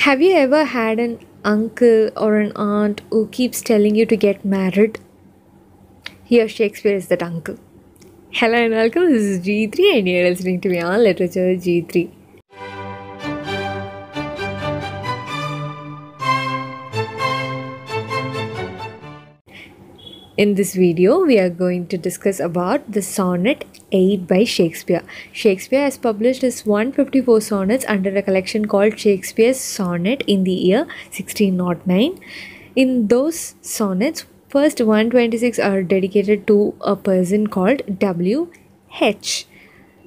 Have you ever had an uncle or an aunt who keeps telling you to get married? Here, Shakespeare is that uncle. Hello and welcome. This is G3 and you're listening to me on Literature G3. In this video, we are going to discuss about the Sonnet 8 by Shakespeare. Shakespeare has published his 154 sonnets under a collection called Shakespeare's Sonnet in the year 1609. In those sonnets, first 126 are dedicated to a person called W.H.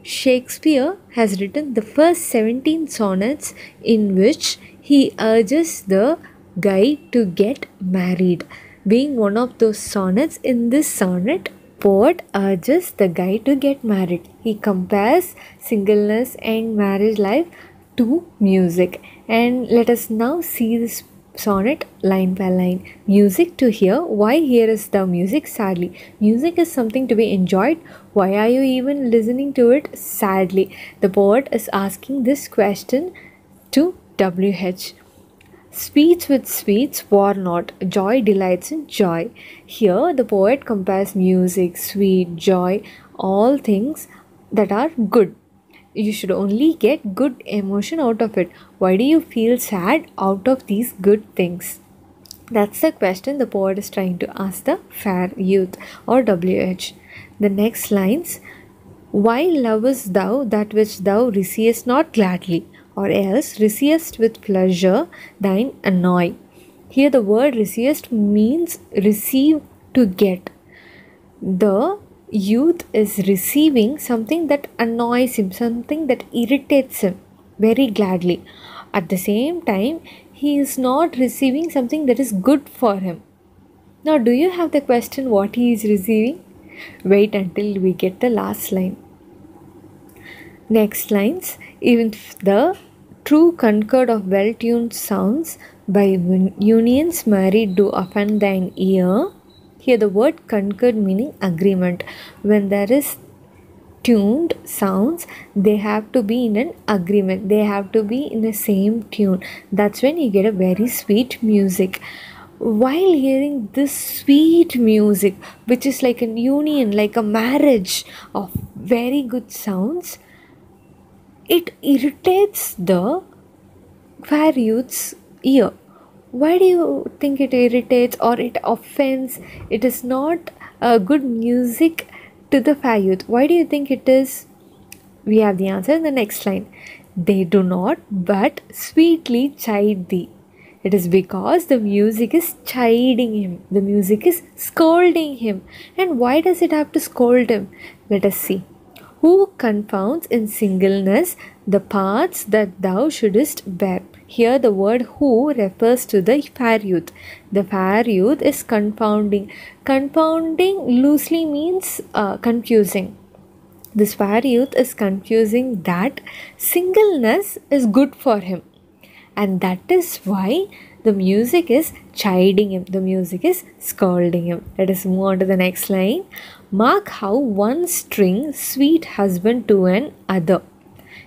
Shakespeare has written the first 17 sonnets in which he urges the guy to get married. Being one of those sonnets, in this sonnet, poet urges the guy to get married. He compares singleness and marriage life to music. And let us now see this sonnet line by line. Music to hear. Why here is the music? Sadly. Music is something to be enjoyed. Why are you even listening to it? Sadly. The poet is asking this question to W.H. Sweets with sweets war not, joy delights in joy. Here the poet compares music, sweet, joy, all things that are good. You should only get good emotion out of it. Why do you feel sad out of these good things? That's the question the poet is trying to ask the fair youth or WH. The next lines, why lovest thou that which thou receivest not gladly? Or else receivest with pleasure thine annoy. Here the word receivest means receive to get. The youth is receiving something that annoys him, something that irritates him very gladly. At the same time, he is not receiving something that is good for him. Now, do you have the question what he is receiving? Wait until we get the last line. Next lines, even the true concord of well-tuned sounds by unions married do offend thine ear. Here the word concord meaning agreement. When there is tuned sounds, they have to be in an agreement. They have to be in the same tune. That's when you get a very sweet music. While hearing this sweet music, which is like a union, like a marriage of very good sounds, it irritates the fair youth's ear. Why do you think it irritates or it offends? It is not a good music to the fair youth. Why do you think it is? We have the answer in the next line. They do not but sweetly chide thee. It is because the music is chiding him. The music is scolding him. And why does it have to scold him? Let us see. Who confounds in singleness the parts that thou shouldest bear? Here the word who refers to the fair youth. The fair youth is confounding. Confounding loosely means confusing. This fair youth is confusing that singleness is good for him. And that is why the music is chiding him. The music is scolding him. Let us move on to the next line. Mark how one string sweet husband to an other.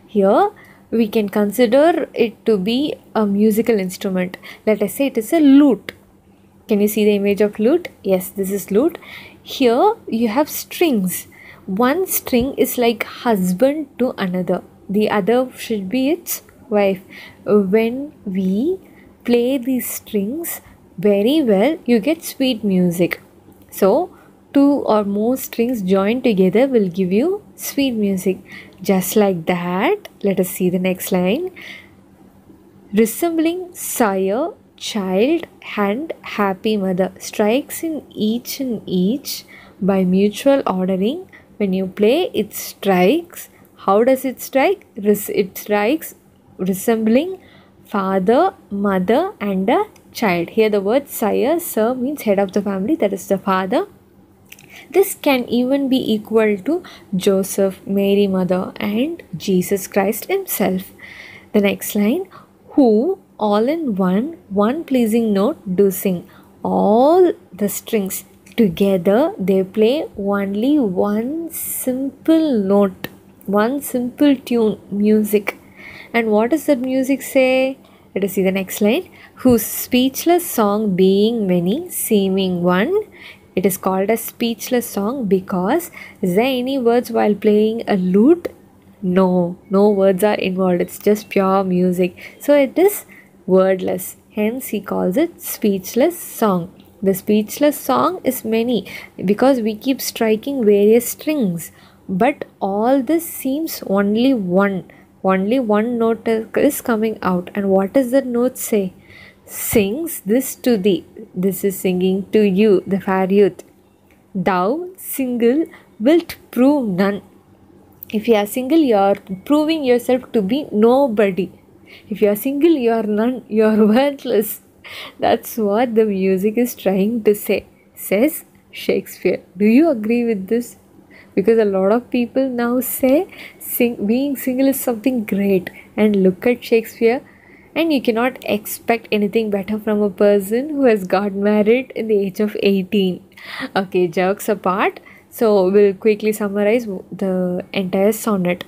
Here we can consider it to be a musical instrument. Let us say it is a lute. Can you see the image of lute? Yes, this is lute. Here you have strings. One string is like husband to another. The other should be its wife. When we play these strings very well, you get sweet music. So, two or more strings joined together will give you sweet music. Just like that, let us see the next line. Resembling sire, child, and happy mother strikes in each and each by mutual ordering. When you play, it strikes. How does it strike? It strikes resembling father, mother, and a child. Here the word sire, sir means head of the family, that is the father. This can even be equal to Joseph, Mary mother, and Jesus Christ himself. The next line, who all in one pleasing note do sing. All the strings together they play only one simple note, one simple tune, music. And what does that music say? Let us see the next line. Whose speechless song being many, seeming one. It is called a speechless song because is there any words while playing a lute? No, no words are involved. It's just pure music. So it is wordless. Hence he calls it speechless song. The speechless song is many because we keep striking various strings. But all this seems only one. Only one note is coming out. And what does the note say? Sings this to thee. This is singing to you, the fair youth. Thou, single, wilt prove none. If you are single, you are proving yourself to be nobody. If you are single, you are none. You are worthless. That's what the music is trying to say, says Shakespeare. Do you agree with this? Because a lot of people now say being single is something great. And look at Shakespeare. And you cannot expect anything better from a person who has got married in the age of 18. Okay, jokes apart. So we'll quickly summarize the entire sonnet.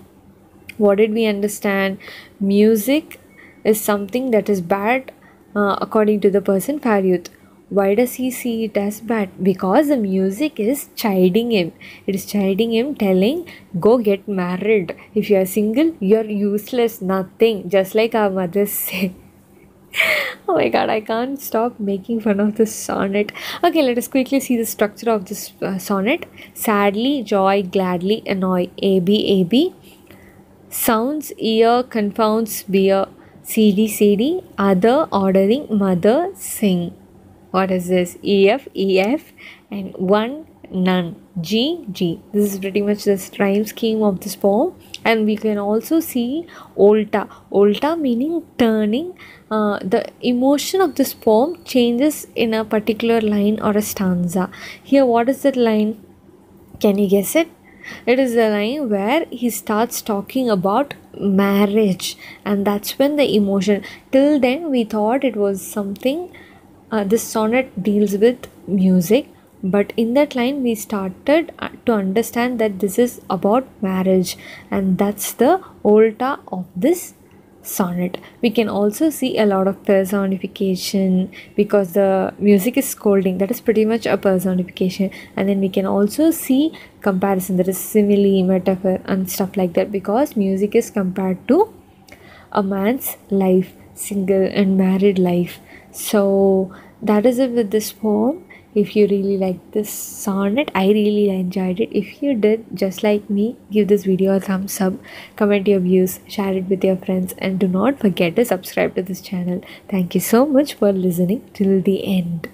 What did we understand? Music is something that is bad according to the person fair youth. Why does he see it as bad? Because the music is chiding him. It is chiding him, telling, go get married. If you are single, you are useless, nothing. Just like our mothers say. Oh my god, I can't stop making fun of this sonnet. Okay, let us quickly see the structure of this sonnet. Sadly, joy, gladly, annoy. AB, AB. Sounds, ear, confounds, beer. CD, CD. Other, ordering, mother, sing. What is this? EF, EF, and one, none. G, G. This is pretty much the rhyme scheme of this poem. And we can also see Olta. Olta meaning turning. The emotion of this poem changes in a particular line or a stanza. Here, what is that line? Can you guess it? It is the line where he starts talking about marriage. And that's when the emotion. Till then, we thought it was something. This sonnet deals with music, but in that line we started to understand that this is about marriage, and that's the Olta of this sonnet. We can also see a lot of personification because the music is scolding. That is pretty much a personification. And then we can also see comparison, that is simile, metaphor and stuff like that, because music is compared to a man's life, single and married life. So that is it with this poem. If you really like this sonnet, I really enjoyed it. If you did, just like me, give this video a thumbs up, comment your views, share it with your friends, and do not forget to subscribe to this channel. Thank you so much for listening till the end.